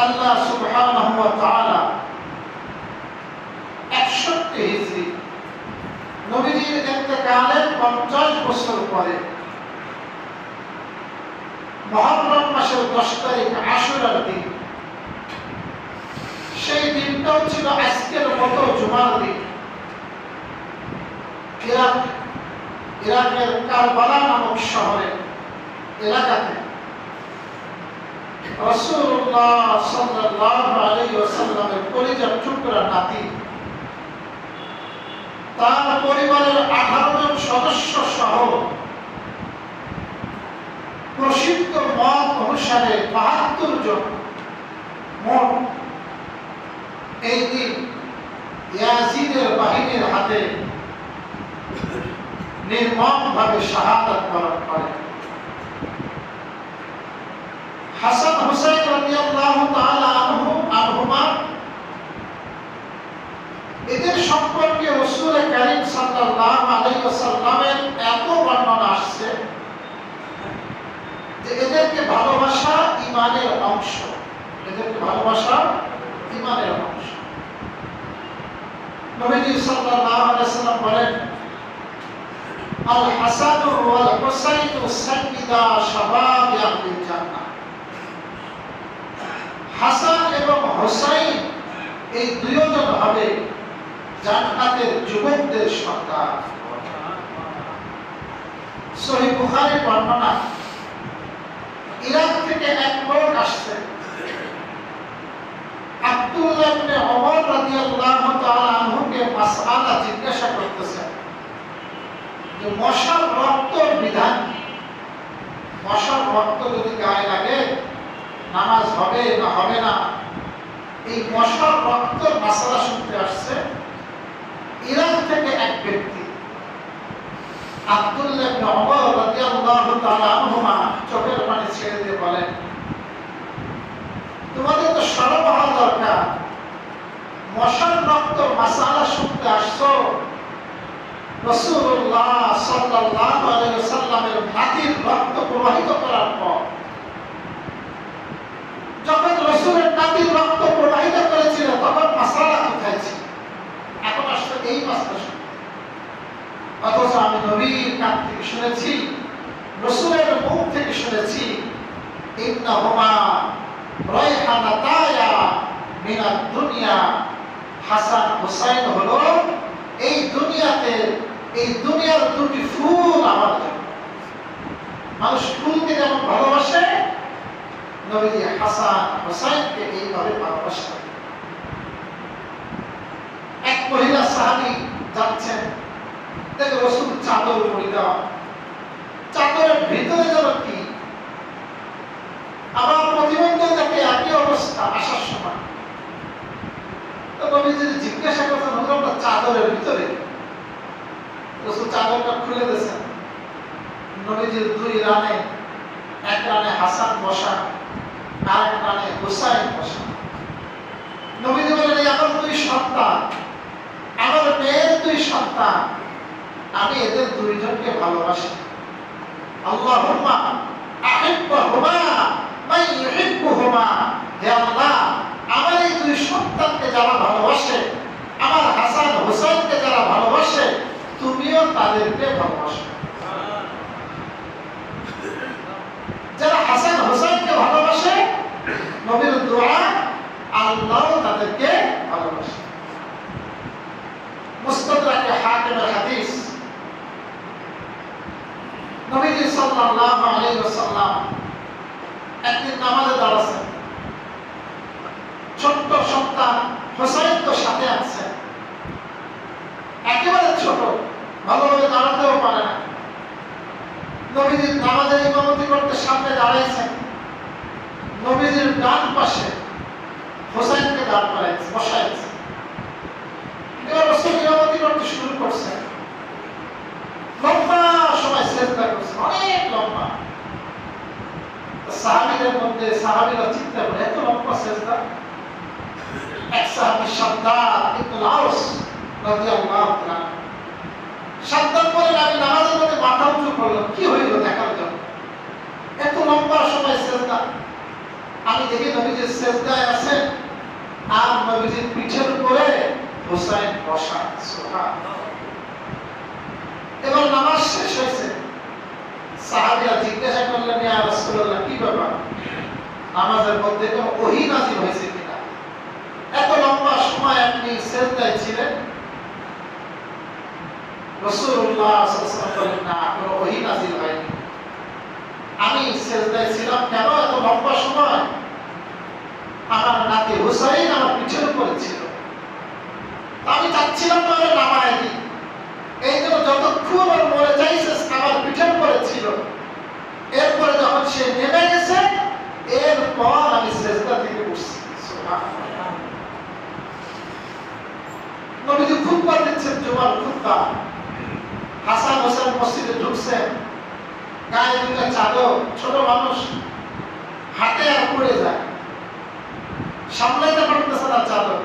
আল্লাহ সুবহানাহু ওয়া তাআলা 61 হিজরি নবীজির ইন্তেকালের 50 বছর পরে মুহররম মাসের 10 তারিখ আশুরার দিন, সেই দিনটাও ছিল আজকের মতো জুমার দিন। ইরাকের কারবালা নামক শহরে এলাকাতে রাসূলুল্লাহ সাল্লাল্লাহু আলাইহি ওয়াসাল্লামের পরিবার টুকরা নাতি, তার পরিবারের 18 জন সদস্য সহ প্রসিদ্ধ মত অনুসারে 72 জন মোট এই দিন ইয়াজিদের বাহিনীর হাতে নির্মমভাবে শাহাদাত বরণ করে। হাসান হুসাইন রাদিয়াল্লাহু তাআলা আনহুমা এদের সম্পর্কে রাসূল কারীম সাল্লাল্লাহু আলাইহি ওয়াসাল্লামের এত বর্ণনা আসছে যে এদেরকে ভালোবাসা ঈমানের অংশ, এদেরকে ভালোবাসা ঈমানের অংশ। নবীজি সাল্লাল্লাহু আলাইহি ওয়াসাল্লাম বলেন, আল হাসান ওয়াল হুসাইন সাইয়্যিদা শাবাব আহলিল জান্নাহ। হাসান এবং হুসাইন এই দুইজন হবে জান্নাতের যুবকদের সর্দার। সহিহ বুখারী বর্ণনা, ইরাক থেকে এক লোক আসছে, আব্দুল্লাহ ইবনে ওমর রাদিয়াল্লাহু তাআলা আনহুকে মাসআলা জিজ্ঞাসা করতেছেন যে মশার রক্তর বিধান, মশার রক্ত যদি গায়ে লাগে নামাজ হবে না হবে না, এই মশার রক্তর মাসআলা শুনতে আসছে ইরাক থেকে এক ব্যক্তি। আব্দুল্লাহ ইবনে ওমর রাদিয়াল্লাহু তাআলা আনহুমা চোখের পানি ছেড়ে দিয়ে বলেন, তোমাদের তো শরম হওয়া দরকার, মশার রক্তর মাসআলা শুনতে আসছো রাসূলুল্লাহ সাল্লাল্লাহু আলাইহি ওয়াসাল্লামের নাতির রক্ত প্রবাহিত করার পর। যখন রাসূলের নাতির রক্ত প্রবাহিত করেছিল তখন মাসআলা কোথায় ছিল? এখন আসলে এই মাসআলা শুনতে। অথচ আমি নবীর কান থেকে শুনেছি, রাসূলের মুখ থেকে শুনেছি, ইন্নাহুমা রায়হানাতায়া মিনাদ দুনিয়া। হাসান হুসাইন হলো এই দুনিয়াতে, এই দুনিয়ার দুটি ফুল আমার জন্য। মানুষ ফুলকে যেমন ভালোবাসে, নবীজি হাসান হুসাইনকে এইভাবে ভালোবাসেন। এক মহিলা সাহাবী যাচ্ছেন, দেখে রাসূল চাদর মুড়ি দেওয়া, চাদরের ভিতরে যেন কি। আবার প্রতিবন্ধী দেখে একই অবস্থা আসার সময়। তো নবীজি জিজ্ঞাসা করছেন, হুজুর চাদরের ভিতরে? রাসূল চাদরটা খুলে দিয়েছেন। নবীজির দুই রানে, এক রানে হাসান বসা, আর এক রানে হুসাইন বসা। নবীজি বলেন, আমার দুই সন্তান, আমার মেয়ের দুই সন্তান, আমি এদের দুইজনকে ভালোবাসি। আল্লাহুম্মা আহিব্বুহুমা মান ইউহিব্বুহুমা। হে আল্লাহ, আমার এই দুই সন্তানকে যারা ভালোবাসে, আমার হাসান হুসাইনকে যারা ভালোবাসে, তুমিও তাদেরকে ভালোবাসো। যারা হাসান হুসাইনকে ভালোবাসে, নবীর দোয়া, আল্লাহ তাদেরকে ভালোবাসে। মুস্তাদরাকে হাকিমের হাদিস, নবীজি সাল্লাল্লাহু আলাইহি ওয়াসাল্লাম একদিন নামাজে দাঁড়াচ্ছেন, ছোট্ট সন্তান হুসাইন তো সাথে আছে, একেবারে ছোট, ভালোভাবে দাঁড়াতেও পারে না। নবীজি নামাজের ইমামতি করতে সামনে দাঁড়াইছেন, নবীজির ডান পাশে হুসাইনকে দাঁড় করাইছে, বসাইছে। এবার রাসূল ইমামতি করতে শুরু করছেন, লম্বা সময় সিজদা করছেন, অনেক লম্বা। সাহাবীদের মধ্যে সাহাবীরা চিন্তা করে, এত লম্বা সিজদা? এক সাহাবী শাদ্দাদ ইবনে আউস রাদিয়াল্লাহু তাআলা, শাদ্দাদ বলেন, আমি নামাজের মধ্যে মাথা উঁচু করলাম, কি হইল দেখার জন্য। এত লম্বা সময় সিজদা। আমি দেখি নবীজি সেজদায় আছেন আর নবীজির পিঠের উপরে হুসাইন বসা। সুবহানাল্লাহ। এবার নামাজ শেষ হয়েছে, সাহাবীরা জিজ্ঞাসা করলেন, ইয়া রাসূলুল্লাহ, কি ব্যাপার, নামাজের মধ্যে কোনো ওহী নাযিল হয়েছে কিনা? এত লম্বা সময় আপনি সেজদায় ছিলেন। রাসূলুল্লাহ সাল্লাল্লাহু আলাইহি ওয়াসাল্লাম বলেন, না, কোনো ওহী নাযিল হয়নি। আমি সেজদায় ছিলাম কেন এত লম্বা সময়? আমার নাতি হুসাইন আমার পিঠের উপরে ছিল, আমি চাচ্ছিলাম না নামায় দিই। এই জন্য যতক্ষণ ওর মরে যাইছে আমার পিঠের উপরে ছিল, এরপরে যখন সে নেমে গেছে এরপর আমি সেজদা থেকে উঠছি। সুবহানাল্লাহ। নবীজি খুতবা দিচ্ছেন, জুমার খুতবা। হাসান হোসেন মসজিদে ঢুকছেন, গায়ে দুটো চাদর, ছোট মানুষ, হাতে আর পড়ে যায়, সামলাইতে পারতেছে না চাদর।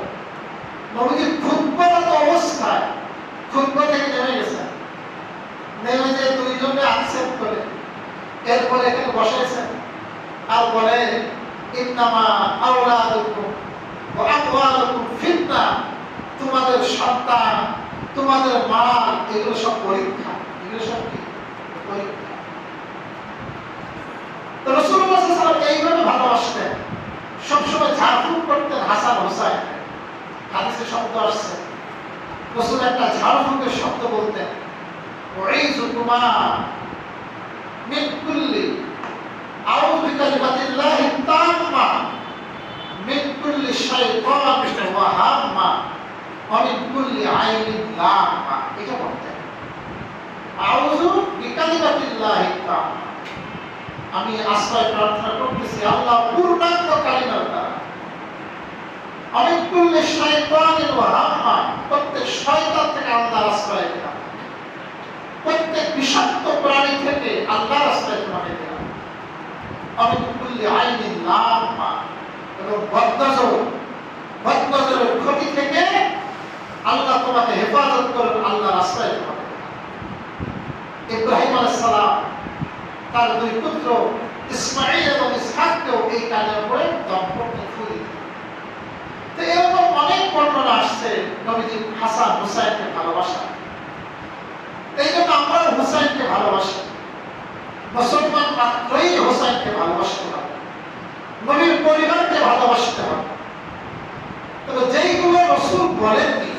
নবীজি খুতবারত অবস্থায় খুতবা থেকে নেমে গেছেন, নেমে যে দুইজনে আকসেপ্ট করে এরপরে এখানে বসাইছেন আর বলে, ইন্নামা আওলাদুকুম ওয়া আমওয়ালুকুম ফিতনা, তোমাদের সন্তান, তোমাদের মাল, এগুলো সব পরীক্ষা। এগুলো সব কি? পরীক্ষা। তো রাসূলুল্লাহ সাল্লাল্লাহু আলাইহি ওয়াসাল্লাম এইভাবে ভালোবাসতেন, সবসময় ঝাড়ফুঁক করতেন হাসান হোসাইন। হাদিসে শব্দ আসছে, রাসূল একটা ঝাড়ফুঁকের শব্দ বলতেন, উঈযুকুমা মিন কুল্লি আউযু বিকালিমাতিল্লাহি তাম্মা মিন কুল্লি শাইতানিন ওয়া হাম্মা ওয়া মিন কুল্লি আইনিন লাম্মা। এটা বলতেন, আউযু বিকালিমাতিল্লাহি তাম্মা, আমি আশ্রয় প্রার্থনা করতেছি আল্লাহ পূর্ণাঙ্গ কালিমার দ্বারা, অমিন কুল্লি শাইতানিন ওয়া হাম্মা, প্রত্যেক শয়তান থেকে আল্লাহর আশ্রয় নিলাম, প্রত্যেক বিষাক্ত প্রাণী থেকে আল্লাহর আশ্রয় তোমাকে দিলাম, অমিন কুল্লি আইনিন লাম্মা, এবং বদনজরের ক্ষতি থেকে আল্লাহ তোমাকে হেফাজত করেন, আল্লাহর আশ্রয় তোমাকে দিলাম। ইব্রাহিম আলাইহিস সালাম তার দুই পুত্র ইসমাঈল এবং ইসহাককেও এই কাজের উপরে দম্পতি ফুলি দিলেন। তো এরকম অনেক বর্ণনা আসছে নবীজি হাসান হুসাইনকে ভালোবাসা। এই জন্য আমরা হুসাইনকে ভালোবাসি, মুসলমান মাত্রই হুসাইনকে ভালোবাসতে হবে, নবীর পরিবারকে ভালোবাসতে হবে। তবে যেইগুলো রাসূল বলেননি,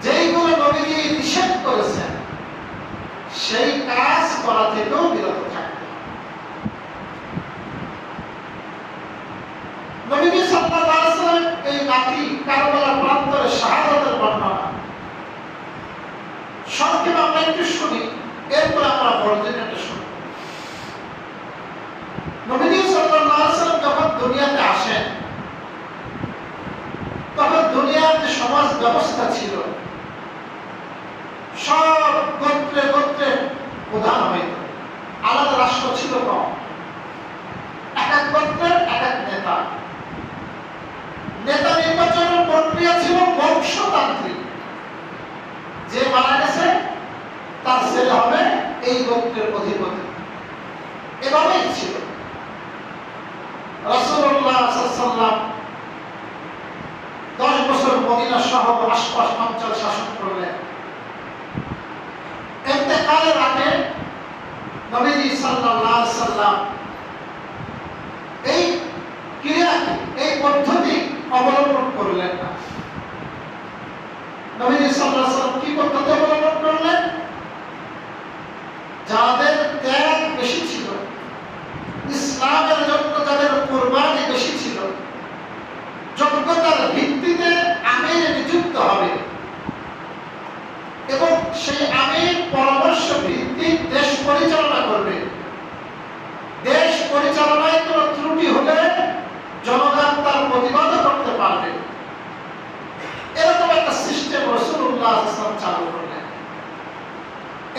যেইগুলো নবীজি নিষেধ করেছেন, সেই কাজ করা থেকেও বিরত থাকতে হবে। নবীজি সাল্লাল্লাহু আলাইহি ওয়াসাল্লাম এই নাতি কারবালার প্রান্তরে শাহাদাতের বর্ণনা সংক্ষেপে আমরা একটু শুনি, এরপর আমরা পর্যায়টা শুনি। নবীজি সাল্লাল্লাহু আলাইহি ওয়াসাল্লাম যখন দুনিয়াতে আসেন, তখন দুনিয়ার যে সমাজ ব্যবস্থা ছিল, সব গোত্রে গোত্রে প্রধান হইত, আলাদা রাষ্ট্র ছিল কম, এক এক গোত্রের এক এক নেতা। নেতা নির্বাচনের প্রক্রিয়া ছিল বংশতান্ত্রিক, যে মারা গেছে তার ছেলে হবে এই গোত্রের অধিপতি, এভাবেই ছিল। রাসূলুল্লাহ সাল্লাল্লাহু আলাইহি ওয়াসাল্লাম 10 বছর মদিনা সহ আশপাশ অঞ্চল শাসন করলেন। ইন্তেকালের আগে নবীজি সাল্লাল্লাহু আলাইহি ওয়াসাল্লাম এই ক্রিয়াকে, এই পদ্ধতি অবলম্বন করলেন না। নবীজি সাল্লাল্লাহু আলাইহি ওয়াসাল্লাম কি পদ্ধতি অবলম্বন করলেন? যাদের ত্যাগ বেশি ছিল, ইসলামের জন্য যাদের কুরবানি বেশি ছিল, যোগ্যতার ভিত্তিতে আমির নিযুক্ত হবে এবং সেই আমির পরামর্শ ভিত্তিক দেশ পরিচালনা করবে। দেশ পরিচালনায় কোনো ত্রুটি হলে জনগণ তার প্রতিবাদ করতে পারবে, এরকম একটা সিস্টেম রাসূলুল্লাহ সাল্লাল্লাহু আলাইহি ওয়াসাল্লাম চালু করলেন।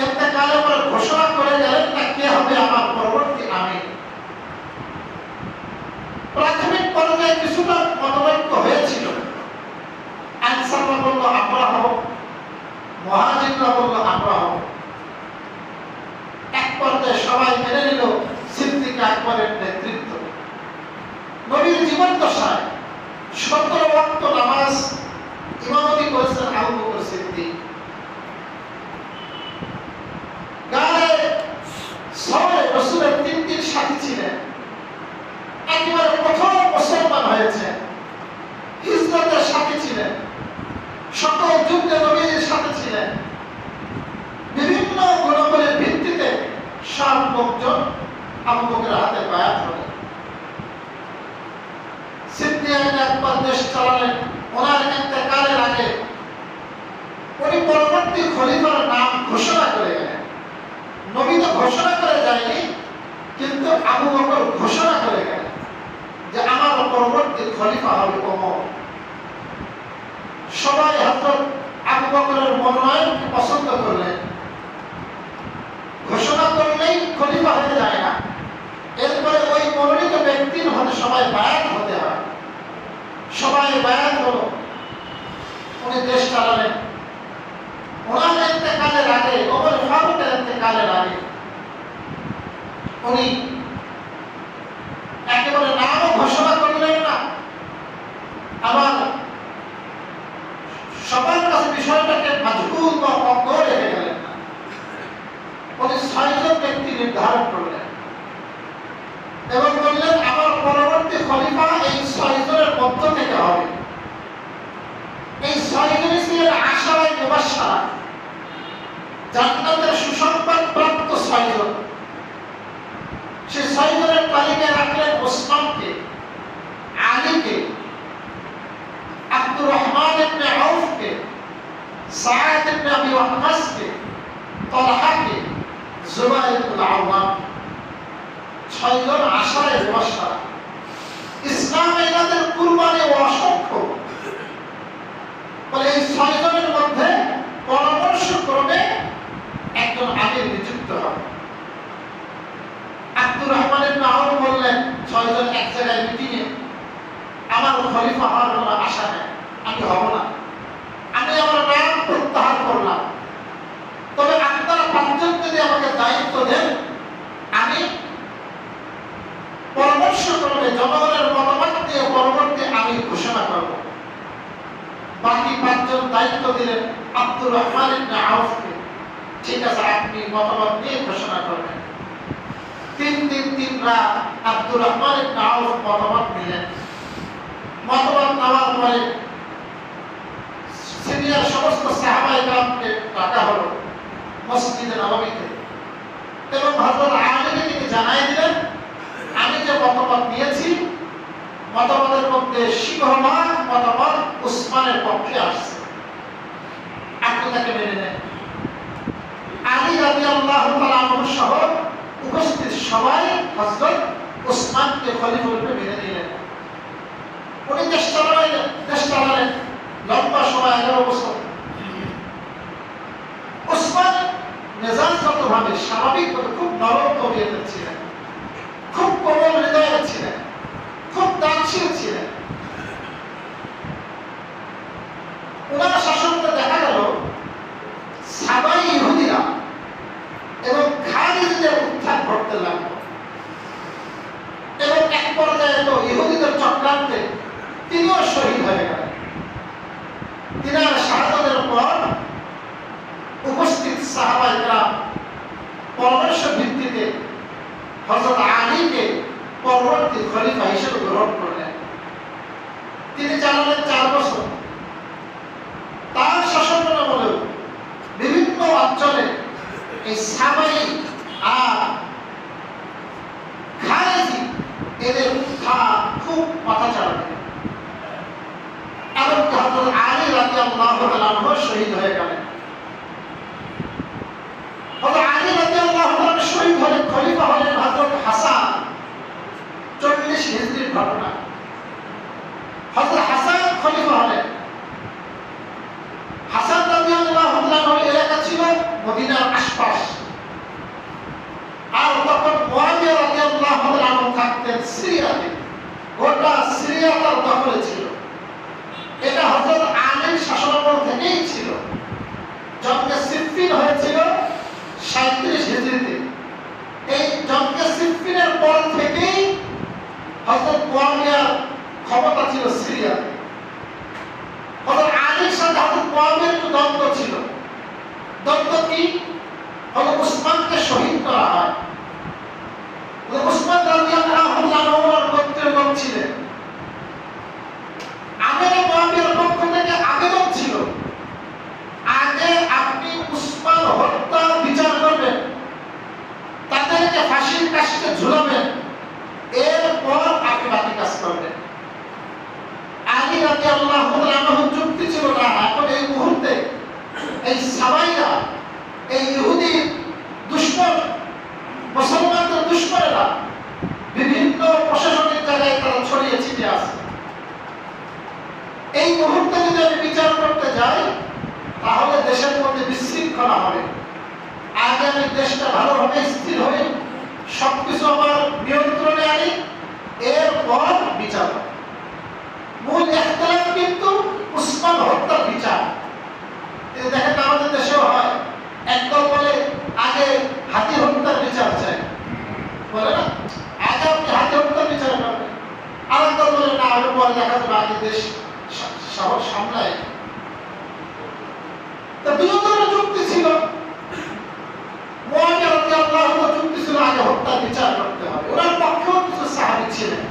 ইন্তেকালের পর ঘোষণা করে গেলেন না কে হবে আমার পরবর্তী আমির। প্রাথমিক পর্যায়ে কিছুটা মতৈক্য হয়েছিল, আনসাররা বলল আমরা হব, মুহাজিররা বলল আমরা হব। এক পর্যায়ে সবাই মেনে নিল সিদ্দিক আকবরের নেতৃত্ব। নবীর জীবন দশায় 17 ওয়াক্ত নামাজ ইমামতি করেছেন আবু বকর সিদ্দিক। গায়ে শহরে রাসূলের 3 সাথী ছিলেন। একেবারে প্রথম মুসলমান হয়েছে, হিজরতের সাথী ছিলেন, সকল যুদ্ধে নবীর সাথে ছিলেন। বিভিন্ন গুণাবলীর ভিত্তিতে সব লোকজন আবু বকরের হাতে বায়াত হলেন। সিদ্দিক একবার দেশ চালালেন। ওনার ইন্তেকালের আগে উনি পরবর্তী খলিফার নাম ঘোষণা করে গেলেন। নবী তো ঘোষণা করে যায়নি, কিন্তু আবু বকর ঘোষণা করে গেলেন যে আমার পরবর্তী খলিফা হবে ওমর। সবাই হযরত আবু বকরের মনোনয়নকে পছন্দ করলেন। ঘোষণা করলেই খলিফা হয়ে যায় না, এরপরে ওই মনোনীত ব্যক্তির হাতে সবাই বায়াত হতে হয়। সবাই বায়াত হলো, উনি দেশ চালালেন। ওনার ইন্তেকালের আগে, ওমর ফারুকের ইন্তেকালের আগে উনি একেবারে নামও ঘোষণা করলেন না, আবার সবার কাছে বিষয়টাকে মাজহুল বা অজ্ঞ রেখে গেলেন না। উনি 6 জন ব্যক্তি নির্ধারণ করলেন এবং বললেন আমার পরবর্তী খলিফা এই 6 জনের মধ্য থেকে হবে। এই 6 জনই ছিলেন আশারায়ে মুবাশশারা, জান্নাতের সুসংবাদ প্রাপ্ত 6 জন। সেই 6 জনের তালিকায় রাখলেন ওসমানকে, আলীকে, আব্দুর রহমান ইবনে আউফকে, সাঈদ ইবনে আবি ওয়াক্কাসকে, তালহাকে, জুবাইর ইবনে আওয়াম। 6 জন আশারায়ে মুবাশশারা। ইসলামে এনাদের কুরবানি অসংখ্য। বলে এই 6 জনের মধ্যে পরামর্শক্রমে একজন আমির নিযুক্ত হবে। আব্দুর রহমান ইবনে আউফ বললেন 6 জন এক জায়গায় মিটিংয়ে, আমার খলিফা হওয়ার কোনো আশা নেই, আমি হব না, আমি আমার নাম প্রত্যাহার করলাম। তবে আপনারা 5 জন যদি আমাকে দায়িত্ব দেন, আমি পরামর্শক্রমে জনগণের মতামত নিয়ে পরবর্তী আমি ঘোষণা করব। বাকি 5 জন দায়িত্ব দিলেন আব্দুর রহমান ইবনে আউফকে। ঠিক আছে, আপনি মতামত নিয়ে ঘোষণা করবেন। 3 দিন 3 রাত আব্দুর রহমান ইবনে আউফ মতামত নিলেন। মতামত নেওয়ার পরে সিনিয়র সমস্ত সাহাবায়ে কেরামকে ডাকা হলো মসজিদে নববীতে এবং হযরত আলীকে তিনি জানাই দিলেন আমি যে মতামত নিয়েছি, মতামতের মধ্যে সিংহভাগ মতামত উসমানের পক্ষে আসছে, আপনি তাকে মেনে নেন। আলী রাদিয়াল্লাহু তাআলা আনহু সহ উপস্থিত সবাই হযরত উসমানকে খলিফা রূপে মেনে নিলেন। উনি দেশ চালালেন লম্বা সময়, 11 বছর। উসমান মেজাজগতভাবে স্বাভাবিকভাবে খুব নরম তবিয়তের ছিলেন, খুব কোমল হৃদয়ের ছিলেন, খুব দানশীল ছিলেন। ওনার শাসনটা দেখা গেল সাবাই ইহুদিরা এবং খালিদের উত্থান ঘটতে লাগলো এবং এক পর্যায়ে তো ইহুদিদের চক্রান্তে তিনিও শহীদ হয়ে গেলেন। তিনার শাহাদাতের পর উপস্থিত সাহাবায়ে কেরাম পরামর্শ ভিত্তিতে হযরত আলীকে পরবর্তী খলিফা হিসেবে গ্রহণ করলেন। তিনি চালালেন 4 বছর। তার শাসনামলেও বিভিন্ন অঞ্চলে এই সাবাই আর খারেজি এদের উত্থান খুব মাথা চাড়া। এবং হযরত আলী রাদিয়াল্লাহু তাআলা আনহু শহীদ হয়ে গেলেন। হযরত আলী রাদিয়াল্লাহু তাআলা শহীদ হলেন, খলিফা হলেন হযরত হাসান। 40 হিজরির ঘটনা। হযরত হাসান খলিফা হলেন। হাসান রাদিয়াল্লাহু তাআলা এলাকা ছিল মদিনার আশপাশ, আর তখন মুয়াবিয়া রাদিয়াল্লাহু তাআলা থাকতেন সিরিয়াতে। গোটা সিরিয়া তার দখলে ছিল। এটা হযরত আলীর শাসনামল থেকেই ছিল। জঙ্গে সিফফিন হয়েছিল 37 হিজরিতে। এই জঙ্গে সিফফিনের পর থেকেই হযরত মুয়াবিয়ার ক্ষমতা ছিল সিরিয়াতে। হযরত আলীর সাথে হযরত মুয়াবিয়ার একটু দ্বন্দ্ব ছিল। দ্বন্দ্ব কি? হযরত উসমানকে শহীদ করা হয়। হযরত উসমান রাদিয়াল্লাহু আনহুর গোত্রের লোক ছিলেন। আমির মুয়াবিয়ার পক্ষ থেকে আবেদন ছিল, আগে আপনি উসমান হত্যার বিচার করবেন, তাদেরকে ফাঁসির কাষ্ঠে ঝুলাবেন, এরপর আপনি বাকি কাজ করবেন। আলী রাদিয়াল্লাহু আনহু যুক্তি ছিল না, এখন এই মুহূর্তে এই সাবাইরা, এই ইহুদি দুশমন, মুসলমানদের দুশমনেরা বিভিন্ন প্রশাসনিক জায়গায় তারা ছড়িয়ে ছিটিয়ে আছে। এই মুহূর্তে যদি আমি বিচার করতে যাই তাহলে দেশের মধ্যে বিশৃঙ্খলা হবে। আগে আমি দেশটা ভালোভাবে স্থির হই, সবকিছু আমার নিয়ন্ত্রণে আনি, এরপর বিচার। মূল ইখতিলাফ কিন্তু উসমান হত্যার বিচার। দেখেন আমাদের দেশেও হয়, একদল বলে আগে হাতি হত্যার বিচার চাই, বলে না, আগে আপনি হাতি হত্যার বিচার করবেন। আরেকদল বলে না, আমি পরে দেখা যাবে, আগে দেশ সাহস সামলায়। তা দুজনের যুক্তি ছিল। মুয়াবিয়া রাদিয়াল্লাহু আনহু যুক্তি ছিল আগে হত্যার বিচার করতে হবে। ওনার পক্ষেও কিছু সাহাবী ছিলেন।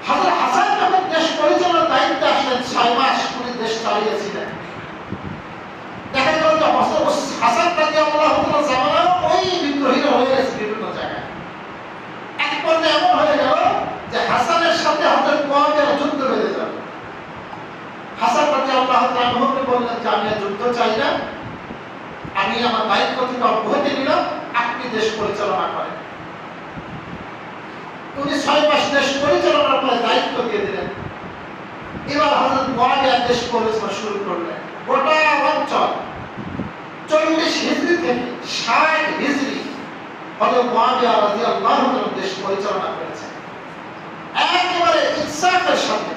হযরত হাসান যখন দেশ পরিচালনার দায়িত্বে আসলেন, 6 মাস উনি দেশ চালিয়েছিলেন। দেখা গেল যে হাসান রাদিয়াল্লাহু আনহু জামানায় ওই বিদ্রোহীরা হয়ে গেছে বিভিন্ন জায়গায়। এক পর্যায়ে এমন হয়ে গেল যে হাসানের সাথে হযরত মুয়াবিয়ার যুদ্ধ বেঁধে গেল। হাসান রাদিয়াল্লাহু আনহু বললেন যে আমি যুদ্ধ চাই না, আমি আমার দায়িত্ব থেকে অব্যাহতি নিলাম, আপনি দেশ পরিচালনা করেন। উনি 6 মাস দেশ পরিচালনার পরে দায়িত্ব দিয়ে দিলেন। এবার হযরত মুয়াবিয়া দেশ পরিচালনা শুরু করলেন। গোটা অঞ্চল 40 হিজরি থেকে 60 হিজরি হযরত মুয়াবিয়া রাদিয়াল্লাহু আনহু দেশ পরিচালনা করেছেন। একেবারে ইনসাফের সাথে,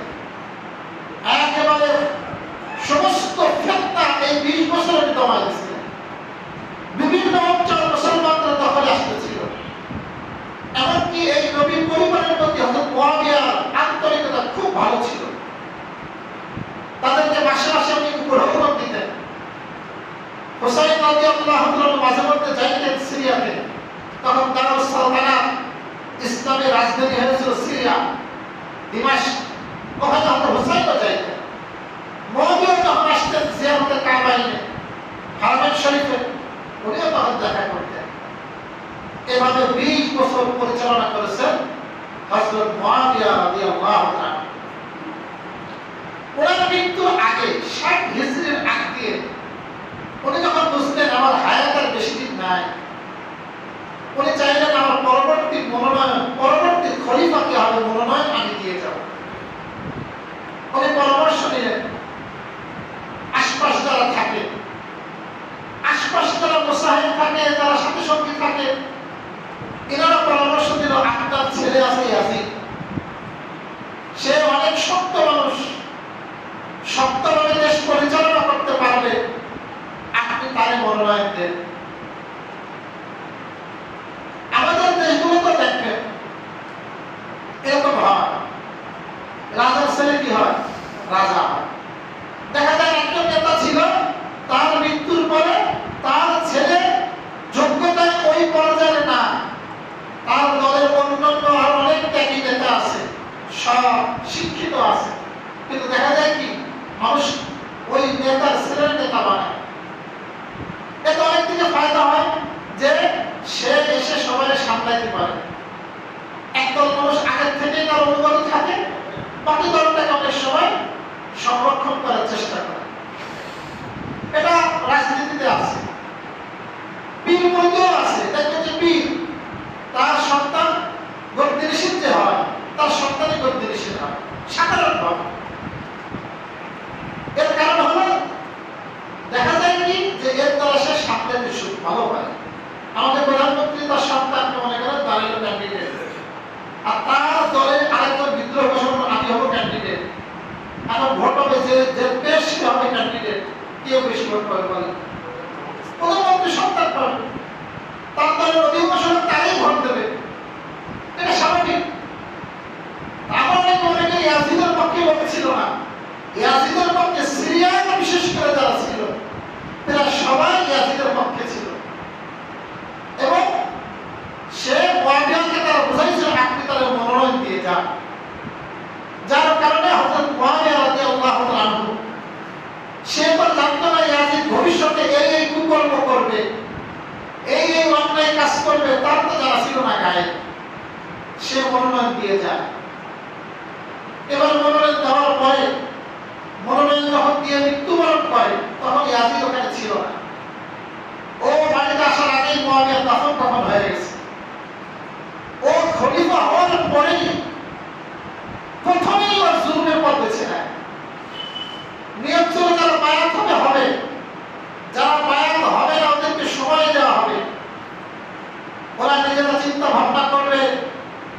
একেবারে সমস্ত ফিতনা এই 20 বছরের দমায় দিয়েছিলেন। বিভিন্ন অঞ্চল মুসলমানদের দখলে আসতেছিল। এমনকি এই নবী পরিবারের প্রতি হযরত মুয়াবিয়ার আন্তরিকতা খুব ভালো ছিল। তাদেরকে মাসে মাসে উনি উপঢৌকন দিতেন। হুসাইন রাদিয়াল্লাহু আনহু মাঝে মধ্যে যাইতেন সিরিয়াতে, তখন দারুস সালতানাত ইসলামের রাজধানী হয়েছিল সিরিয়া, দিমাশক, ওখানে হযরত হুসাইনও যাইতেন। মুয়াবিয়া যখন আসতেন জিয়ারতে কাবাইনে, হারামাইন শরীফে, উনিও তখন দেখা করতেন। এভাবে 20 বছর পরিচালনা করেছেন হযরত মুয়াবিয়া রাদিয়াল্লাহু আনহু। ওনার মৃত্যুর আগে 60 হিজরির আগে উনি যখন বুঝলেন আমার হায়াতের বেশি দিন নাই, উনি চাইলেন আমার পরবর্তী মনোনয়ন, পরবর্তী খলিফাকে হবে মনোনয়ন আমি দিয়ে যাব। উনি পরামর্শ নিলেন আশপাশ যারা থাকে, আশপাশ যারা মুসাহিদ থাকে, যারা সাথী সঙ্গী থাকে, এনারা পরামর্শ দিল আপনার ছেলে আছে ইয়াজিদ, সে অনেক শক্ত মানুষ, শক্তভাবে দেশ পরিচালনা করতে পারবে, আপনি তারে মনোনয়ন দেন। আমাদের দেশগুলো তো দেখবেন এরকম হয়, রাজার ছেলে কি হয়, রাজা হয়। দেখা যায় একজন নেতা ছিল, তার মৃত্যুর পরে তার ছেলে যোগ্যতায় ওই পর্যায়ে না, তার দলের অন্যান্য আর অনেক ত্যাগী নেতা আছে, সব শিক্ষিত আছে, কিন্তু দেখা যায় কি মানুষ ওই নেতার ছেলের নেতা বানায়। এতে অনেক দিকে ফায়দা হয় যে সে এসে সবাই সামলাইতে পারে। একদল মানুষ আগের থেকেই তার অনুগত থাকে, বাকি দলটাকে অনেক সময় সংরক্ষণ করার চেষ্টা করে। এটা রাজনীতিতে আছে, পীর মধ্যেও আছে। দেখবেন যে পীর তার সন্তান গদ্দি নিষিদ্ধ হয়, তার সন্তানই গদ্দি নিষিদ্ধ হয় সাধারণভাবে। এর কারণ হলো দেখা যায় কি যে এর দ্বারা সে সামলাতে ভালো পায়। আমাদের প্রধানমন্ত্রী তার সন্তানকে মনে করেন দাঁড়িয়ে ক্যান্ডিডেট, আর তার দলে আরেকজন বিদ্রোহ ঘোষণা আমি হবো ক্যান্ডিডেট, এখন ভোট হবে যে বেশি হবে ক্যান্ডিডেট, কেউ বেশি ভোট পাবে বলে প্রধানমন্ত্রী সন্তান পাবে, তার দলের অধিকাংশ তারই ভোট ছিল না, ইয়াজিদের পক্ষে সিরিয়ায় বিশেষ করে যারা ছিল তারা সবাই ইয়াজিদের পক্ষে ছিল। এবং সে মুয়াবিয়াকে তারা বুঝাইছিল আপনি তাদের মনোনয়ন দিয়ে যান, যার কারণে হযরত মুয়াবিয়া রাদিয়াল্লাহু তাআলা আনহু সে তো জানতো না ইয়াজিদ ভবিষ্যতে এই কুকর্ম করবে, এই অন্যায় কাজ করবে, তার তো জানা ছিল না গায়ে। সে মনোনয়ন দিয়ে যায়। এবার মনোনয়ন দেওয়ার পরে মনোনয়ন যখন দিয়ে মৃত্যুবরণ করে তখন ইয়াজিদ ওখানে ছিল না। ও বাড়িতে আসার আগেই মুয়াবিয়া দাফন কাফন হয়ে গেছে। ও খলিফা হওয়ার পরেই প্রথমেই ওর জুলুমের পথ বেছে নেয়। নিয়ম ছিল যারা বায়াত হবে, যারা বায়াত হবে না ওদেরকে সময় দেওয়া হবে, ওরা নিজেরা চিন্তা ভাবনা করবে,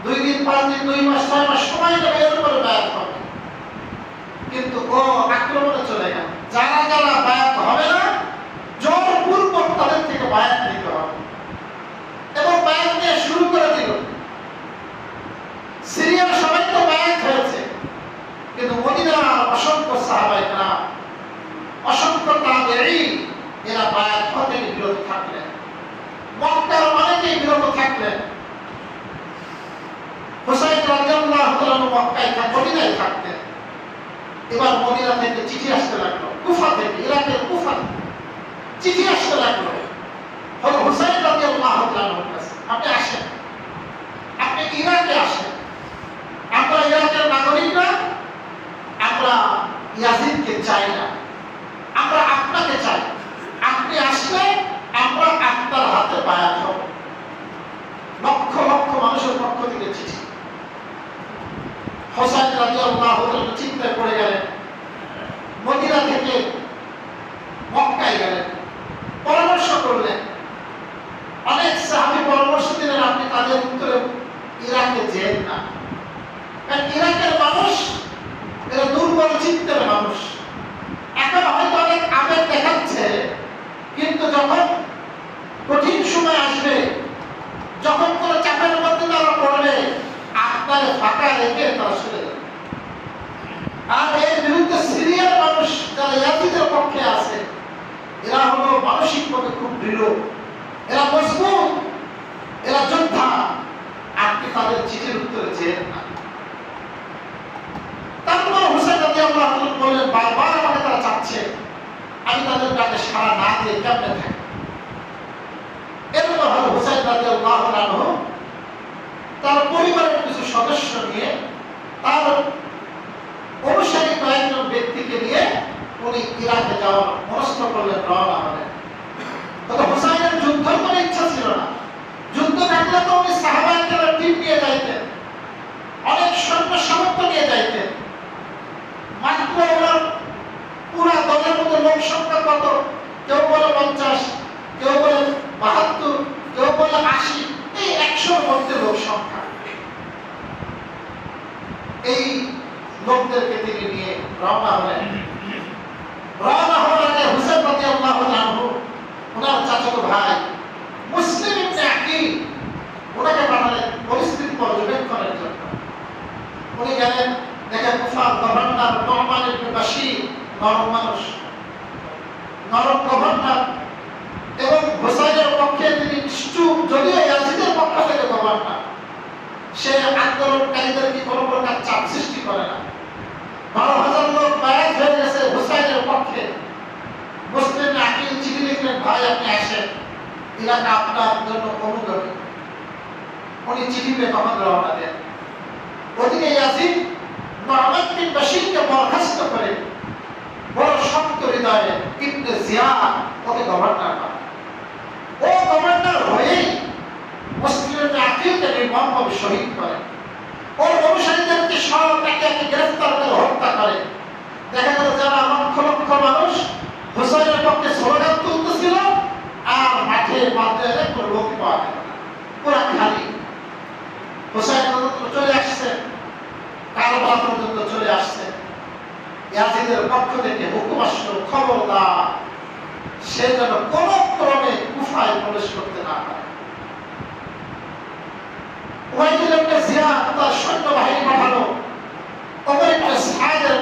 2 দিন 5 দিন 2 মাস 6 মাস সময় নেবে, এরপরে বায়াত হবে। কিন্তু ও আক্রমণে চলে গেল। যারা যারা বায়াত হবে না জোরপূর্বক তাদের থেকে বায়াত নিতে হবে এবং বায়াত নিয়ে শুরু করে দিল। সিরিয়ার সবাই তো বায়াত হয়েছে, কিন্তু মদিনার অসংখ্য সাহাবায়ে কেরাম, অসংখ্য তাবেঈন এরা বায়াত হতে বিরত থাকলেন। মক্কার অনেকেই বিরত থাকলেন। হুসাইন রাদিয়াল্লাহু তাআলা মক্কায় মদিনায় থাকতেন। এবার মদিনা থেকে চিঠি আসতে লাগলো, কুফা থেকে, ইরাকের কুফা চিঠি আসতে লাগলো হুসাইন রাদিয়াল্লাহু তাআলার কাছে, আপনি আসেন, আপনি ইরাকে আসেন, আমরা ইরাকের নাগরিকরা আমরা ইয়াজিদকে চাই না, আমরা আপনাকে চাই, আপনি আসলে আমরা আপনার হাতে বায়াত হব। লক্ষ লক্ষ মানুষের পক্ষ থেকে চিঠি। হুসাইন রাদিয়াল্লাহু তাআলা চিন্তায় পড়ে গেলেন, মদিনা থেকে মক্কায় গেলেন, পরামর্শ করলেন। অনেক সাহাবী পরামর্শ দিলেন আপনি তাদের উত্তরে ইরাকে যেন না, কারণ ইরাকের মানুষ এরা দুর্বল চিত্তের মানুষ। এখন হয়তো অনেক আবেগ দেখাচ্ছে, কিন্তু যখন কঠিন সময় আসবে, যখন কোনো চাপের মধ্যে তারা পড়বে, আপনার ফাঁকা রেখে তারা সরে যাবে। আর এর বিরুদ্ধে সিরিয়ার মানুষ যারা ইয়াজিদের পক্ষে আছে, এরা হলো মানসিকভাবে খুব দৃঢ়, এরা মজবুত, এরা যোদ্ধা, আপনি তাদের চিঠির উত্তরে যেন না। তারপর হুসাইন রাদিয়াল্লাহু তাআলা বললেন, বারবার আমাকে তারা চাচ্ছে, আমি তাদের ডাকে সাড়া না দিয়ে কেমনে থাকি। এরপর হুসাইন রাদিয়াল্লাহু তাআলা তার পরিবারের কিছু সদস্য নিয়ে, তার অনুসারী কয়েকজন ব্যক্তিকে নিয়ে উনি ইরাকে যাওয়ার মনস্থ করলেন, রওনা হলেন। তবে হুসাইনের যুদ্ধ করার ইচ্ছা ছিল না। যুদ্ধ থাকলে তো উনি সাহাবায়ে কেরামের টিম নিয়ে যাইতেন, অনেক সৈন্য সামর্থ্য নিয়ে যাইতেন। মাত্র ওনার পুরা দলের মধ্যে লোক সংখ্যা কত? কেউ বলে 50, কেউ বলে 72, কেউ বলে 80, এই 100-র মধ্যে লোক সংখ্যা। এই লোকদেরকে তিনি নিয়ে রওনা হলেন। রওনা হওয়ার আগে হুসাইন রাদিয়াল্লাহু আনহু ওনার চাচাতো ভাই মুসলিম ইবনে আকিল ওনাকে পাঠালেন পরিস্থিতি পর্যবেক্ষণের জন্য। উনি গেলেন, দেখেন কুফার গভর্নর নু'মান ইবনে বাশীর নরম মানুষ, নরম গভর্নর, এবং হুসাইনের পক্ষে তিনি নিশ্চুপ, যদিও ইয়াজিদের পক্ষ থেকে গভর্নর, সে আন্দোলনকারীদেরকে কোনো প্রকার চাপ সৃষ্টি করে না। 12,000 লোক বায়াত হয়ে গেছে হুসাইনের পক্ষে। মুসলিম আকিল চিঠি লিখলেন, ভাই আপনি আসেন, ইরাক আপনার জন্য অনুগ্রহী। উনি চিঠি পেয়ে তখন রওনা দেন। ওদিকে ইয়াজিদ নু'মান বিন বাশীরকে বরখাস্ত করে বড় শক্ত হৃদয়ে ইবনে জিয়াদ ওকে গভর্নর বানায়। ও গভর্নর হয়েই মুসলিম আকিলকে নির্মমভাবে শহীদ করে। ওর অনুসারীদেরকে সব একে একে গ্রেফতার করে হত্যা করে। দেখা গেল যারা লক্ষ লক্ষ মানুষ হুসাইনের পক্ষে স্লোগান তুলতেছিল, আর মাঠে মাঠে কোনো লোক পাওয়া গেল না, পুরা খালি। হুসাইন চলে আসছে, কারবালা পর্যন্ত চলে আসছে। ইয়াজিদের পক্ষ থেকে হুকুম আসলো, খবরদার সে যেন কোনো ক্রমে কুফায় প্রবেশ করতে না পারে। ওয়াইদুল ইবনে জিয়াদ তার সৈন্যবাহিনী পাঠালো, ওমর ইবনে সাদের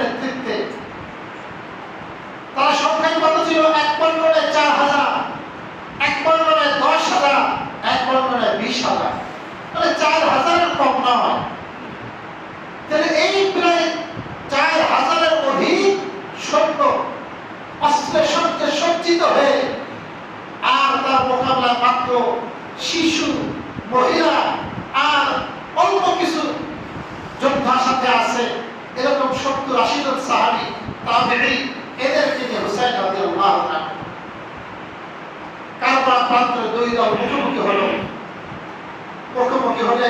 70-80 জন সাহাবী তাবেঈ এদেরকে নিয়ে হুসাইন রাদিয়াল্লাহু আনহু কারবালা প্রান্তরে দুই দল মুখোমুখি হলে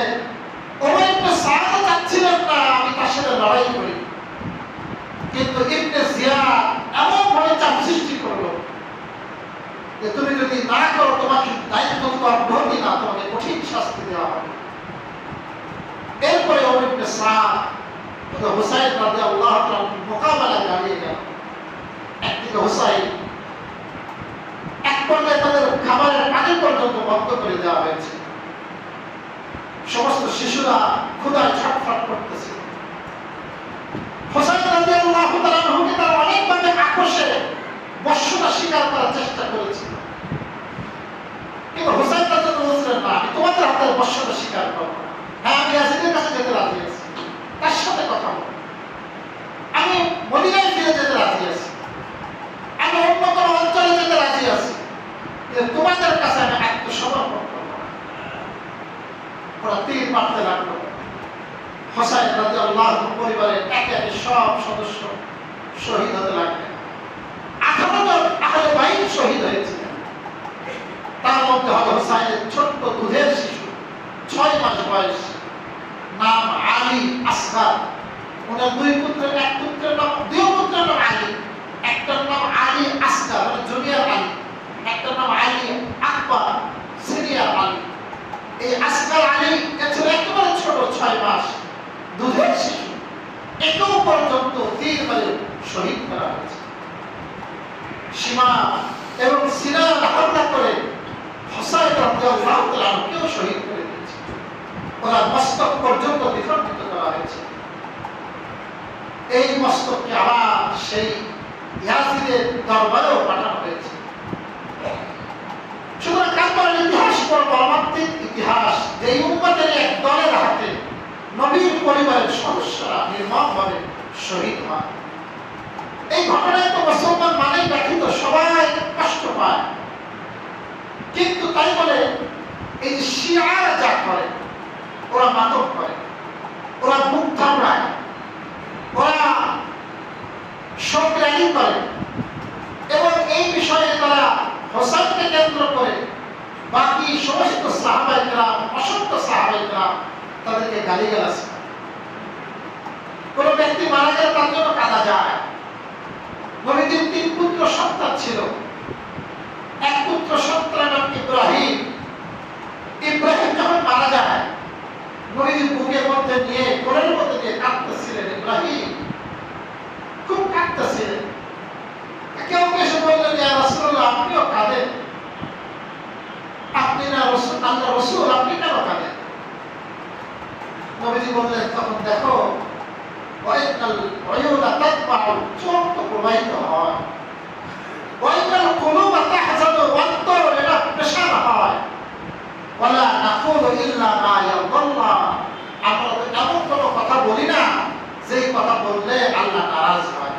ওমর ইবনে সাদ চাচ্ছিলেন না আমি তার সাথে লড়াই করি, কিন্তু ইবনে জিয়াদ এমন ভাবে চাপ সৃষ্টি করলো যে তুমি যদি না করো তোমাকে দায়িত্ব অব্যাহতি না, তোমাকে কঠিন শাস্তি দেওয়া হবে। এরপরে ওমর ইবনে সাদ হুসাইন রাদিয়াল্লাহু আনহু মোকাবেলায় দাঁড়িয়ে গেল। একদিকে হুসাইন, এক পর্যায়ে তাদের খাবারের পানি পর্যন্ত বন্ধ করে দেওয়া হয়েছে। সমস্ত শিশুরা ক্ষুধায় ছটফট করতেছে। হুসাইন রাদিয়াল্লাহু তাআলা আনহুকে তারা অনেকভাবে আকর্ষে বর্ষণা স্বীকার করার চেষ্টা করেছিল, কিন্তু হুসাইন রাদিয়াল্লাহু বলছিলেন না, আমি তোমাদের হাতে বর্ষণা স্বীকার করব না। হ্যাঁ, আমি ইয়াজিদের কাছে যেতে রাজি আছি, তার সাথে কথা বলব, আমি মদিনায় ফিরে যেতে রাজি আছি, আমি অন্য কোনো অঞ্চলে যেতে রাজি আছি, কিন্তু তোমাদের কাছে আমি আত্মসমর্পণ করব না। ওরা তীর মারতে লাগলো। হুসাইন রাদিয়াল্লাহু আনহু পরিবারের একে একে সব সদস্য শহীদ হতে লাগলেন। 18 জন আহলে বাইত শহীদ হয়েছিলেন। তার মধ্যে হলো হুসাইনের ছোট্ট দুধের শিশু, 6 মাস বয়স, নাম আলী আসগার। ওনার দুই পুত্রের নাম আলী, একটার নাম আলী আসগার মানে জুনিয়র আলী, একটার নাম আলী আকবর সিনিয়র আলী। এই আসগার আলী ছিল একেবারে ছোট, 6 মাস দুধের শিশু। একেও পর্যন্ত তীর মেরে শহীদ করা হয়েছে। সীমা এবং সিনার হামলা করে হুসাইন রাদিয়াল্লাহু তাআলা আনহুকেও শহীদ করে দিয়েছে। ওরা মস্তক পর্যন্ত বিখণ্ডিত করা হয়েছে। এই মস্তককে আবার সেই ইয়াজিদের দরবারেও পাঠানো হয়েছে। সুতরাং কারবালার ইতিহাস বড় মর্মান্তিক ইতিহাস, যে এই উম্মতের এক দলের হাতে নবীর পরিবারের সদস্যরা নির্মমভাবে শহীদ হয়। এই ঘটনায় তো মুসলমান মানেই ব্যথিত, সবাই কষ্ট পায়, কিন্তু তাই বলে এই যে শিয়ারা যা করে, ওরা মাতম করে, ওরা মুখ থামড়ায়, ওরা শোক র্যালি করে এবং এই বিষয়ে তারা হোসাইনকে কেন্দ্র করে বাকি সমস্ত সাহাবায়ে কেরাম, অসংখ্য সাহাবায়ে কেরাম তাদেরকে গালিগালাজ করে। কোন ব্যক্তি মারা গেলে তার জন্য কাঁদা যায়। নবীজির 3 পুত্র সন্তান ছিল। এক পুত্র সন্তানের নাম ইব্রাহিম। ইব্রাহিম যখন মারা যায়, নবীজি বুকের মধ্যে নিয়ে, কোলের মধ্যে নিয়ে কাঁদতেছিলেন। ইব্রাহিম খুব কাঁদতেছিলেন। কেউ এসে বললেন, ইয়া রাসূলুল্লাহ, আপনিও কাঁদেন? আপনি না আল্লাহর রাসূল, আপনি কেন কাঁদেন? নবীজি বললেন, তখন দেখো ওয়াইনাল উয়ুনা তাতবাউ, চোখ তো প্রবাহিত হয়, ওয়াইনাল কুলুবা তাহজানু, অন্তর এটা পেশাব হয়, ওয়ালা নাকুলু ইল্লা মা ইয়ারদাল্লাহ, আমরা এমন কোনো কথা বলি না যেই কথা বললে আল্লাহ নারাজ হয়।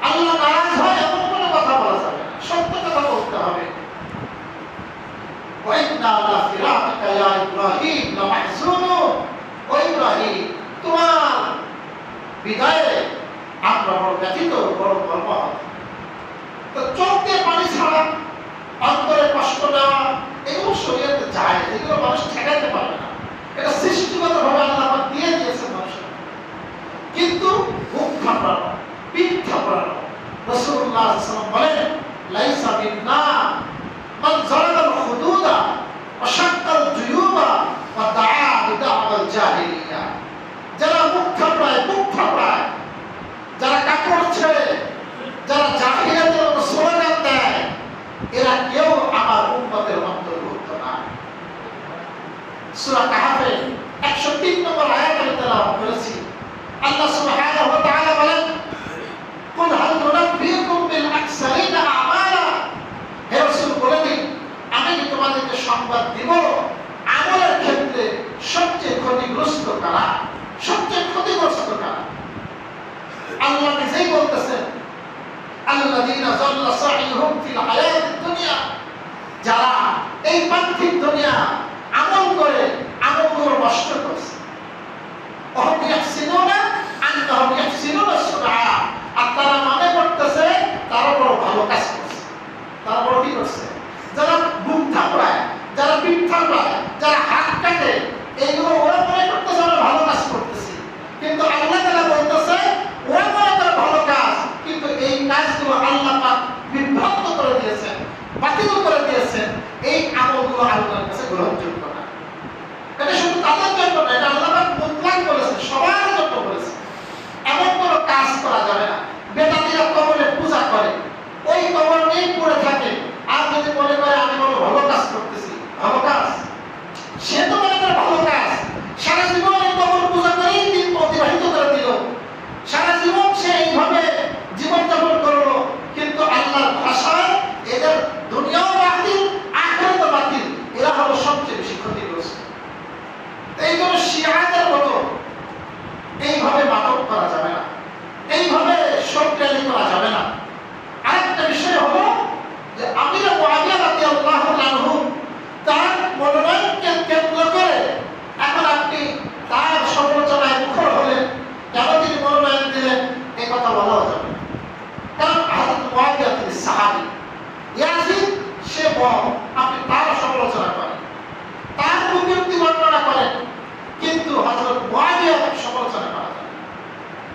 আল্লাহ নারাজ হয় এমন কোনো কথা বলা যাবে না, সত্য কথা বলতে হবে। ওয়াইন্না লা ফিরাকা ইয়া ইব্রাহিম লামাহজুনুন, ও ইব্রাহিম, তোমার বিদায়ে আমরা বড় ব্যথিত, বড় মর্মাহত। তো চোখ দিয়ে পানি ছাড়া, অন্তরে কষ্ট নেওয়া, এগুলো শরীয়তে যায়, এগুলো মানুষ ঠেকাতে পারবে না। এটা সৃষ্টিগতভাবে আল্লাহ পাক দিয়ে দিয়েছে মানুষের। কিন্তু মুখ থাপড়ানো, পিঠ থাপড়ানো, রাসূলুল্লাহ সাল্লাল্লাহু আলাইহি ওয়াসাল্লাম বলেন, লাইসা মিন্না মান যারাদাল হুদুদা ওয়া শাক্কাল জুয়ুবা ওয়া দাআ বিদা'ওয়াল জাহিলিয়া। যারা মুখ থাপড়ায়, যারা কাপড় ছেড়ে, যারা জাহিলিয়াতের মতো স্লোগান দেয়, এরা কেউ আমার উম্মতের অন্তর্ভুক্ত না। সূরা কাহফে 103 নম্বর আয়াত আমি তেলাওয়াত করেছি। আল্লাহ সুবহানাহু ওয়া তাআলা বলেন, কুল হাল নুনাব্বিউকুম বিল আকসারিনা আমালা, হে রাসূল বলে দিন, আমি কি তোমাদেরকে সংবাদ দিব আমলের ক্ষেত্রে সবচেয়ে ক্ষতিগ্রস্ত কারা, সবচেয়ে ক্ষতিগ্রস্ত কারা? আল্লাহ নিজেই বলতেছেন, আল্লাযীনা যাল্লা সাইয়ুহুম ফিল হায়াতিদ দুনিয়া, যারা এই পার্থিব দুনিয়া আমল করে আমলগুলো নষ্ট করছে। ওহুম ইয়াহসিনুনা আন্নাহুম ইয়াহসিনুনা কাটে, এইগুলো ওরা মনে করতেছে আমরা ভালো কাজ করতেছি, কিন্তু আল্লাহ তাআলা বলতেছে ওরা মনে করে ভালো কাজ, কিন্তু এই কাজগুলো আল্লাহ পাক বিভ্রান্ত করে দিয়েছেন, বাতিল করে দিয়েছেন। এই আমলগুলো আল্লাহর কাছে গ্রহণযোগ্য না। এটা শুধু তাদের জন্য না, এটা আল্লাহ পাক মুতলাক বলেছেন, সবার জন্য বলেছেন। এমন কোনো কাজ করা যাবে না। বেদাতীরা কবরে পূজা করে, ওই কবর নিয়ে পড়ে থাকে, আর যদি মনে করে আমি বলো ভালো কাজ করতেছি, ভালো কাজ, সে তো মনে করে ভালো কাজ, সারা জীবন এই কবর পূজা করেই দিন অতিবাহিত করে দিল, সারা জীবন সে এইভাবে জীবনযাপন করলো, কিন্তু আল্লাহর ভাষায় এদের দুনিয়াও বাতিল, আখিরাতও বাতিল, এরা হলো সবচেয়ে বেশি ক্ষতিগ্রস্ত। এই জন্য শিয়াদের মতো এইভাবে মাতক করা যাবে না, এইভাবে শোকরালি করা যাবে না। আরেকটা বিষয় হলো যে আমির মুআবিয়া রাদিয়াল্লাহু আনহু তার মনোনয়নকে কেন্দ্র করে এখন আপনি তার সমালোচনায় মুখর হলেন, কেন তিনি মনোনয়ন দিলেন এই কথা বলাও যাবে না। কারণ হযরত মুআবিয়া তিনি সাহাবী, ইয়াজিদ সে বড়, আপনি তার সমালোচনা করেন, তার কুকীর্তি বর্ণনা করেন, কিন্তু হযরত মুআবিয়ার সমালোচনা করা যাবে না।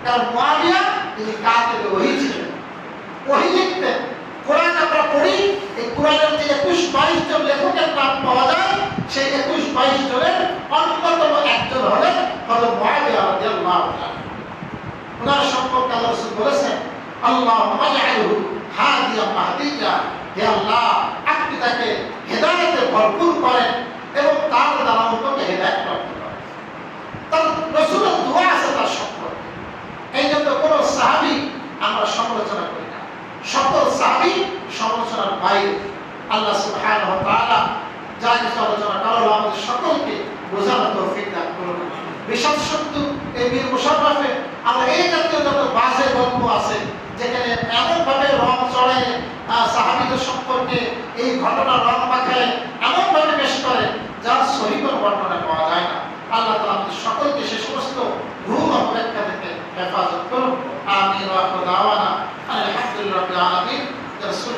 কারণ মুআবিয়া তিনি কাতিবে ওহী ছিলেন, ওহী লিখতেন। কোরআন আমরা পড়ি, এই কোরআনের যে 21-22 জন লেখকের নাম পাওয়া যায়, সেই 21-22 জনের অন্যতম একজন হলেন হযরত মুআবিয়া রাদিয়াল্লাহু তাআলা। ওনার সম্পর্কে আল্লাহ রাসূল বলেছেন, আল্লাহুম্মা জাআলহু হাদিয়াম মাহদিয়া, হে আল্লাহ আপনি তাকে হেদায়েতে ভরপুর করেন এবং তার দ্বারা অন্যকে হেদায়েত প্রাপ্ত করেন। তার রাসূলের দোয়া আছে তার সম্পর্কে। এই জন্য কোন সাহাবী আমরা সমালোচনা করি না, সকল সাহাবী সমালোচনার বাইরে। আল্লাহ সুবহানাহু ওয়া তাআলা যা কিছু আলোচনা করলো আমাদের সকলকে বোঝানোর তৌফিক দান করুন। বিশাল শত্রু এই বীর মুশাররফে আমরা এই জাতীয় যত বাজে গল্প আছে, যেখানে এমনভাবে রং চড়ে সাহাবীদের সম্পর্কে এই ঘটনা রং মাখায় এমনভাবে পেশ করে যার সহিহ বর্ণনা পাওয়া যায় না। আল্লাহ তাআলা আমাদের সকলকে সে সমস্ত ভুল অপব্যাখ্যা থেকে হেফাজত করুন। আমিন ওয়া দাওয়ানা আলহামদুলিল্লাহি রাব্বিল আলামিন। রাসূল